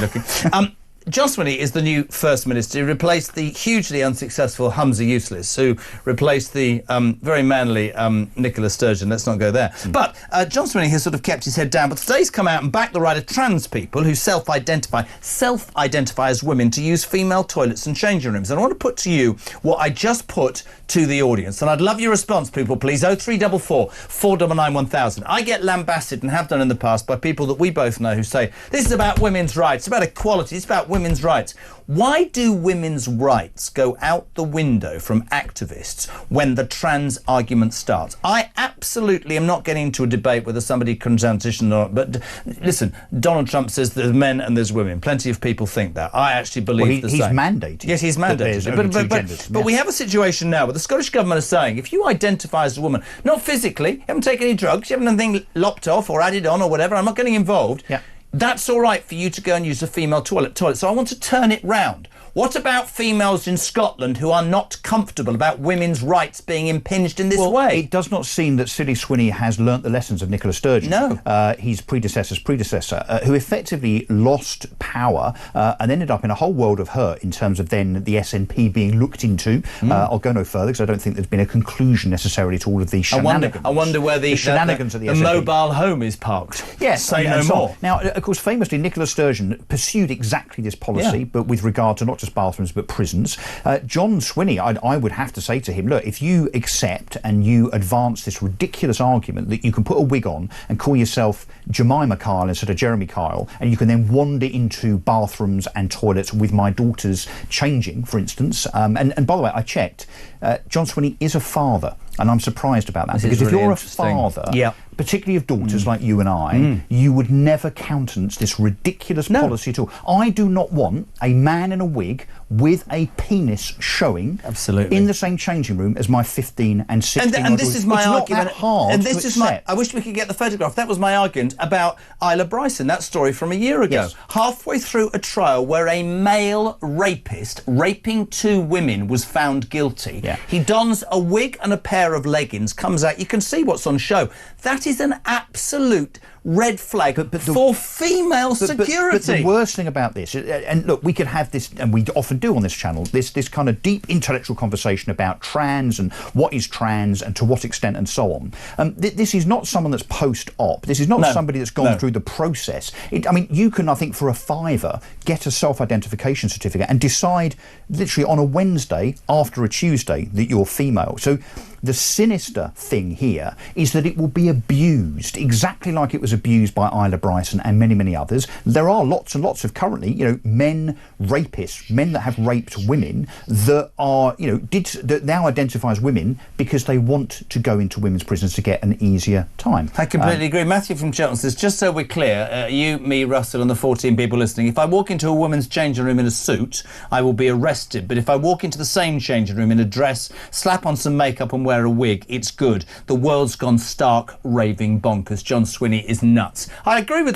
looking. John Swinney is the new First Minister. He replaced the hugely unsuccessful Humza Useless, who replaced the very manly Nicola Sturgeon. Let's not go there. But John Swinney has sort of kept his head down. But today's come out and backed the right of trans people who self-identify as women to use female toilets and changing rooms. And I want to put to you what I just put to the audience. And I'd love your response, people, please. 0344 499 1000. I get lambasted and have done in the past by people that we both know who say, this is about women's rights, it's about equality, it's about women's rights. Why do women's rights go out the window from activists when the trans argument starts? I absolutely am not getting into a debate whether somebody can transition or not. But listen, Donald Trump says there's men and there's women. Plenty of people think that. I actually believe the same. He's mandated. Yes, he's mandated. But we have a situation now where the Scottish Government is saying if you identify as a woman, not physically, you haven't taken any drugs, you haven't anything lopped off or added on or whatever, I'm not getting involved. Yeah. That's all right for you to go and use a female toilet. So I want to turn it round. What about females in Scotland who are not comfortable about women's rights being impinged in this way? It does not seem that Silly Swinney has learnt the lessons of Nicola Sturgeon. No. His predecessor's predecessor, who effectively lost power and ended up in a whole world of hurt in terms of then the SNP being looked into. I'll go no further because I don't think there's been a conclusion necessarily to all of these shenanigans. I wonder where the shenanigans of the SNP. mobile home is parked. Yes. Say no more. Now, of course, famously, Nicola Sturgeon pursued exactly this policy, but with regard to not just bathrooms but prisons. John Swinney, I would have to say to him, look, if you accept and you advance this ridiculous argument that you can put a wig on and call yourself Jemima Kyle instead of Jeremy Kyle, and you can then wander into bathrooms and toilets with my daughters changing, for instance, and by the way, I checked, John Swinney is a father, and I'm surprised about that, because if you're a father, particularly of daughters like you and I, you would never countenance this ridiculous policy at all. I do not want a man in a wig with a penis showing in the same changing room as my 15 and 16 and this is my argument. Not that hard and this to is accept. I wish we could get the photograph. That was my argument about Isla Bryson, that story from a year ago. Yes. Halfway through a trial where a male rapist raping 2 women was found guilty. Yeah. He dons a wig and a pair of leggings, comes out. You can see what's on show. That is an absolute red flag for female security. But the worst thing about this, and look, we could have this, and we often do on this channel, this kind of deep intellectual conversation about trans and what is trans and to what extent and so on. This is not someone that's post-op. This is not somebody that's gone through the process. I mean, you can, I think, for a £5 get a self-identification certificate and decide literally on a Wednesday after a Tuesday that you're female. So the sinister thing here is that it will be abused exactly like it was abused by Isla Bryson and many, many others. There are lots and lots of currently, men rapists, men that have raped women that are, that now identify as women because they want to go into women's prisons to get an easier time. I completely agree. Matthew from Cheltenham says, just so we're clear, you, me, Russell and the 14 people listening, if I walk into a woman's changing room in a suit, I will be arrested. But if I walk into the same changing room in a dress, slap on some makeup and wear a wig, it's good. The world's gone stark raving bonkers. John Swinney is nuts. I agree with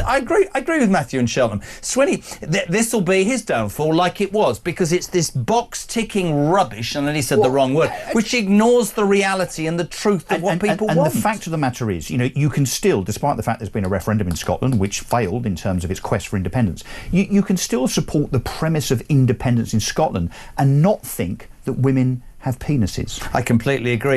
Matthew and Cheltenham. Swinney, this will be his downfall, like it was, because it's this box-ticking rubbish, and then he said the wrong word, which ignores the reality and the truth of what people want. And the fact of the matter is, you can still, despite the fact there's been a referendum in Scotland, which failed in terms of its quest for independence, you can still support the premise of independence in Scotland and not think that women have penises. I completely agree.